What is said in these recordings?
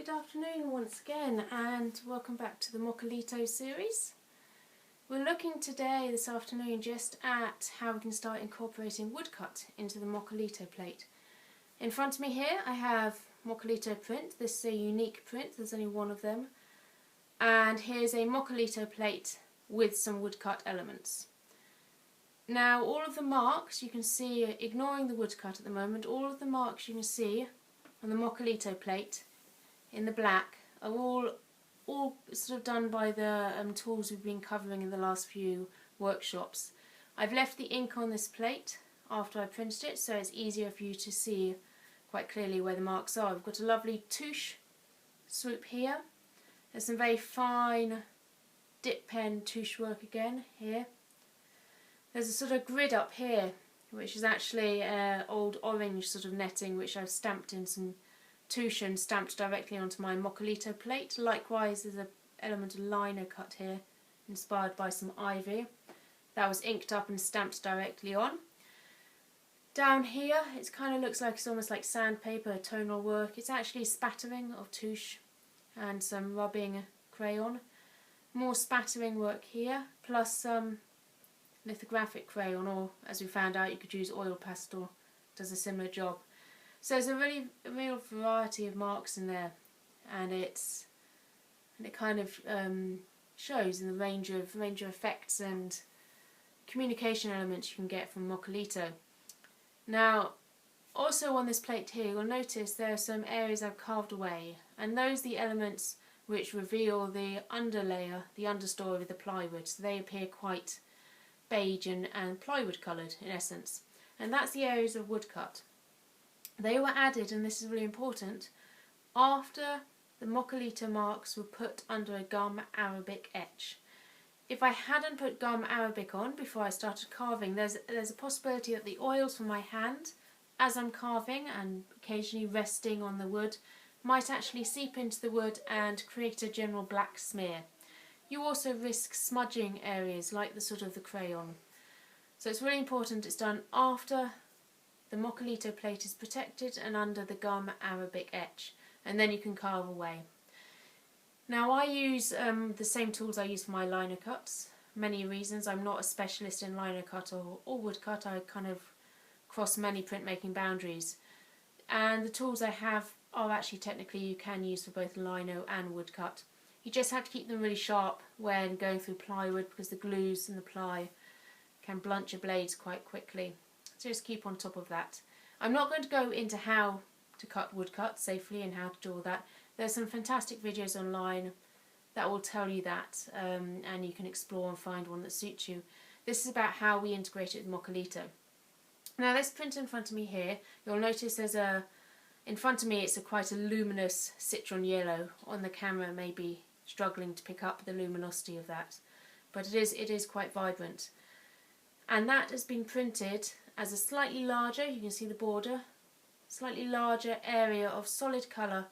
Good afternoon once again, and welcome back to the Mokulito series. We're looking this afternoon, just at how we can start incorporating woodcut into the Mokulito plate. In front of me here I have Mokulito print. This is a unique print, there's only one of them. And here's a Mokulito plate with some woodcut elements. Now all of the marks you can see, ignoring the woodcut at the moment, all of the marks you can see on the Mokulito plate in the black are all sort of done by the tools we've been covering in the last few workshops. I've left the ink on this plate after I printed it, so it's easier for you to see quite clearly where the marks are. We've got a lovely touche swoop here. There's some very fine dip pen touche work again here. There's a sort of grid up here, which is actually old orange sort of netting, which I've stamped in some touche and stamped directly onto my Mokulito plate. Likewise, there's an element of lino cut here, inspired by some ivy. That was inked up and stamped directly on. Down here, it kind of looks like it's almost like sandpaper, tonal work. It's actually spattering of touche and some rubbing crayon. More spattering work here, plus some lithographic crayon, or as we found out, you could use oil pastel. Does a similar job. So there's a real variety of marks in there, and it kind of shows in the range of effects and communication elements you can get from Mokulito. Now, also on this plate here, you'll notice there are some areas I've carved away, and those are the elements which reveal the underlayer, the understory of the plywood. So they appear quite beige and plywood coloured in essence, and that's the areas of woodcut. They were added, and this is really important, after the Mokulito marks were put under a gum Arabic etch. If I hadn't put gum Arabic on before I started carving, there's a possibility that the oils from my hand, as I'm carving and occasionally resting on the wood, might actually seep into the wood and create a general black smear. You also risk smudging areas like the crayon. So it's really important it's done after the Mokulito plate is protected and under the gum Arabic etch, and then you can carve away. Now I use the same tools I use for my lino cuts. Many reasons. I'm not a specialist in lino cut or woodcut. I kind of cross many printmaking boundaries, and the tools I have are actually technically you can use for both lino and woodcut. You just have to keep them really sharp when going through plywood, because the glues and the ply can blunt your blades quite quickly. So just keep on top of that. I'm not going to go into how to cut woodcut safely and how to do all that. There's some fantastic videos online that will tell you that, and you can explore and find one that suits you. This is about how we integrate it with Mokulito. Now this print in front of me here, you'll notice in front of me it's quite a luminous citron yellow. On the camera maybe struggling to pick up the luminosity of that, but it is quite vibrant. And that has been printed as a slightly larger, you can see the border, slightly larger area of solid colour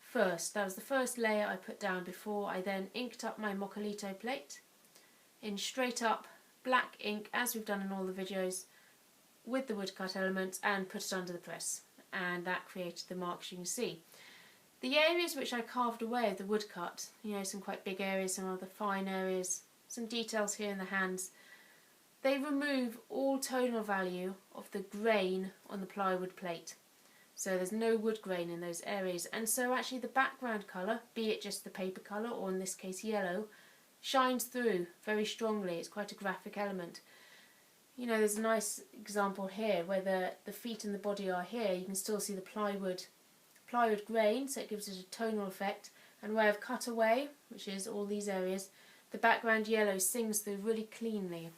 first. That was the first layer I put down before I then inked up my Mokulito plate in straight up black ink, as we've done in all the videos, with the woodcut elements, and put it under the press, and that created the marks you can see. The areas which I carved away of the woodcut, some quite big areas, some other fine areas, some details here in the hands, they remove all tonal value of the grain on the plywood plate. So there's no wood grain in those areas, and so actually the background colour, be it just the paper colour or in this case yellow, shines through very strongly. It's quite a graphic element. There's a nice example here where the feet and the body are here. You can still see the plywood grain, so it gives it a tonal effect, and where I've cut away, which is all these areas, the background yellow sings through really cleanly.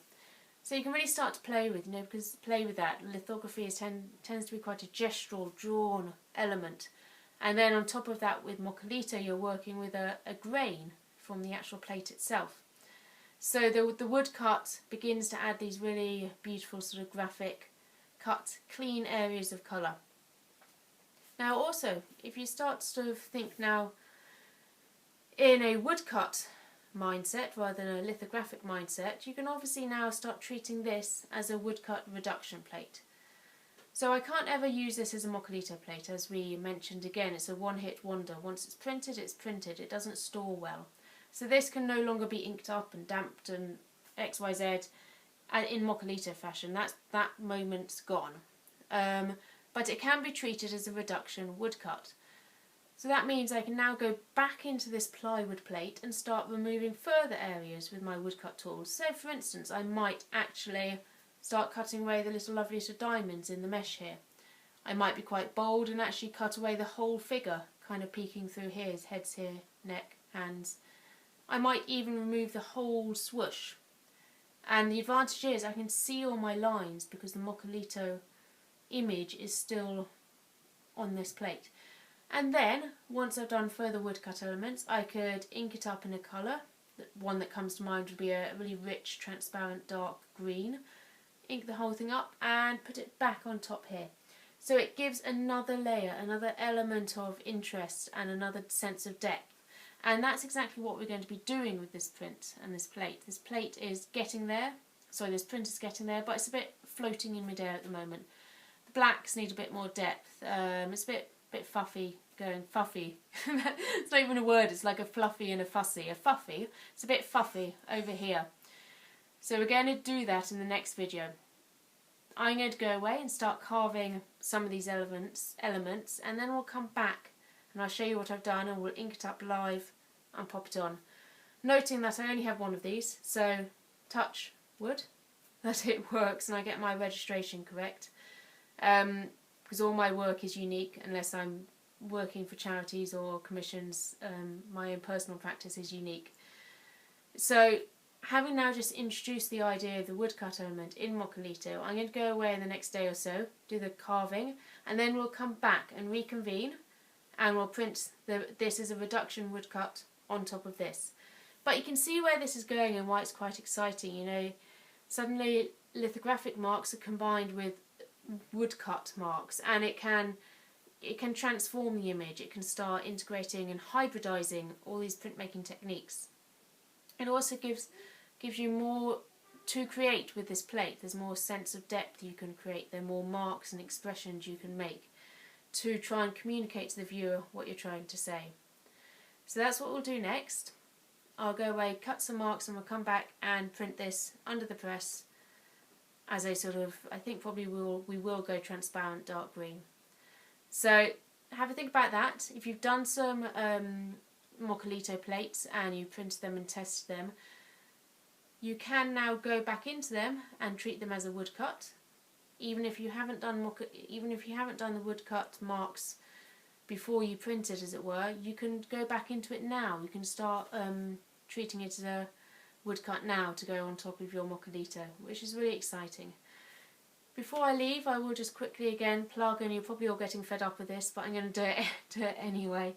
So you can really start to play with, because that. Lithography tends to be quite a gestural, drawn element. And then on top of that, with Mokulito, you're working with a grain from the actual plate itself. So the woodcut begins to add these really beautiful sort of graphic, cut, clean areas of colour. Now also, if you start to sort of think now in a woodcut mindset rather than a lithographic mindset, you can obviously now start treating this as a woodcut reduction plate. So I can't ever use this as a Mokulito plate, as we mentioned again. It's a one-hit wonder. Once it's printed, it's printed. It doesn't store well. So this can no longer be inked up and damped and XYZ in Mokulito fashion. That moment's gone. But it can be treated as a reduction woodcut. So that means I can now go back into this plywood plate and start removing further areas with my woodcut tools. So for instance, I might actually start cutting away the lovely little diamonds in the mesh here. I might be quite bold and actually cut away the whole figure, kind of peeking through here, his head's here, neck, hands. I might even remove the whole swoosh. And the advantage is I can see all my lines because the Mokulito image is still on this plate. And then, once I've done further woodcut elements, I could ink it up in a colour. One that comes to mind would be a really rich, transparent, dark green. Ink the whole thing up and put it back on top here. So it gives another layer, another element of interest and another sense of depth. And that's exactly what we're going to be doing with this print and this plate. This plate is getting there. Sorry, this print is getting there, but it's a bit floating in midair at the moment. The blacks need a bit more depth. It's a bit fuffy, going fuffy. It's not even a word, it's like a fluffy and a fussy. A fuffy, it's a bit fuffy over here. So we're going to do that in the next video. I'm going to go away and start carving some of these elements and then we'll come back and I'll show you what I've done and we'll ink it up live and pop it on. Noting that I only have one of these, so touch wood that it works and I get my registration correct. Because all my work is unique unless I'm working for charities or commissions. My own personal practice is unique. So having now just introduced the idea of the woodcut element in Mokulito, I'm going to go away in the next day or so, do the carving, and then we'll come back and reconvene and we'll print this as a reduction woodcut on top of this. But you can see where this is going and why it's quite exciting. You know, suddenly lithographic marks are combined with woodcut marks and it can transform the image. It can start integrating and hybridizing all these printmaking techniques. It also gives you more to create with this plate. There's more sense of depth you can create. There are more marks and expressions you can make to try and communicate to the viewer what you're trying to say. So that's what we'll do next. I'll go away, cut some marks, and we'll come back and print this under the press as a sort of, I think probably we will go transparent dark green. So have a think about that. If you've done some Mokulito plates and you printed them and tested them, you can now go back into them and treat them as a woodcut. Even if you haven't done the woodcut marks before you print it, as it were, you can go back into it now. You can start treating it as a woodcut now to go on top of your Mokulito, which is really exciting. Before I leave, I will just quickly again plug, and you're probably all getting fed up with this, but I'm going to do it anyway.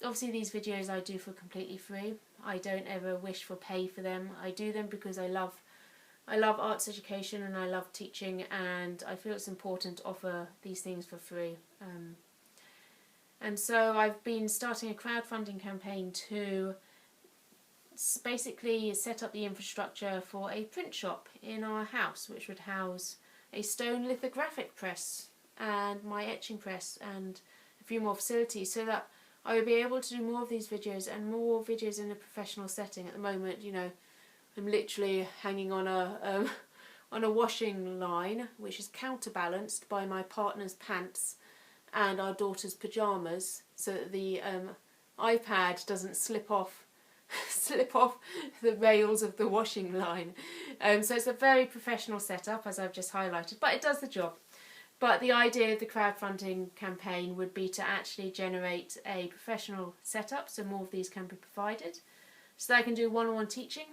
Obviously these videos I do for completely free. I don't ever wish for pay for them. I do them because I love arts education and I love teaching, and I feel it's important to offer these things for free. And so I've been starting a crowdfunding campaign to basically set up the infrastructure for a print shop in our house, which would house a stone lithographic press and my etching press and a few more facilities, so that I would be able to do more of these videos and more videos in a professional setting. At the moment, you know, I'm literally hanging on a washing line, which is counterbalanced by my partner's pants and our daughter's pyjamas, so that the iPad doesn't slip off the rails of the washing line. So it's a very professional setup, as I've just highlighted, but it does the job. But the idea of the crowdfunding campaign would be to actually generate a professional setup, so more of these can be provided, so that I can do one-on-one teaching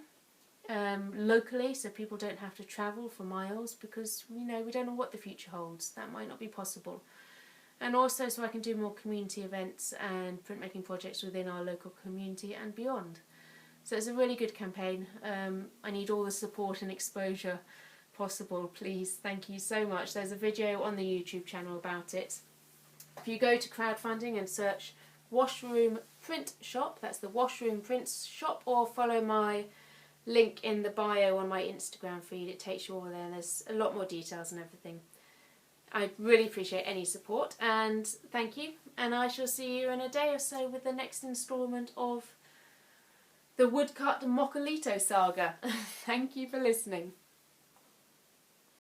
locally, so people don't have to travel for miles, because, you know, we don't know what the future holds. That might not be possible. And also so I can do more community events and printmaking projects within our local community and beyond. So it's a really good campaign. I need all the support and exposure possible, please. Thank you so much. There's a video on the YouTube channel about it. If you go to crowdfunding and search Washroom Print Shop, that's the Washroom Print Shop, or follow my link in the bio on my Instagram feed, it takes you all there. There's a lot more details and everything. I really appreciate any support, and thank you. And I shall see you in a day or so with the next instalment of the Woodcut Mokulito saga. Thank you for listening.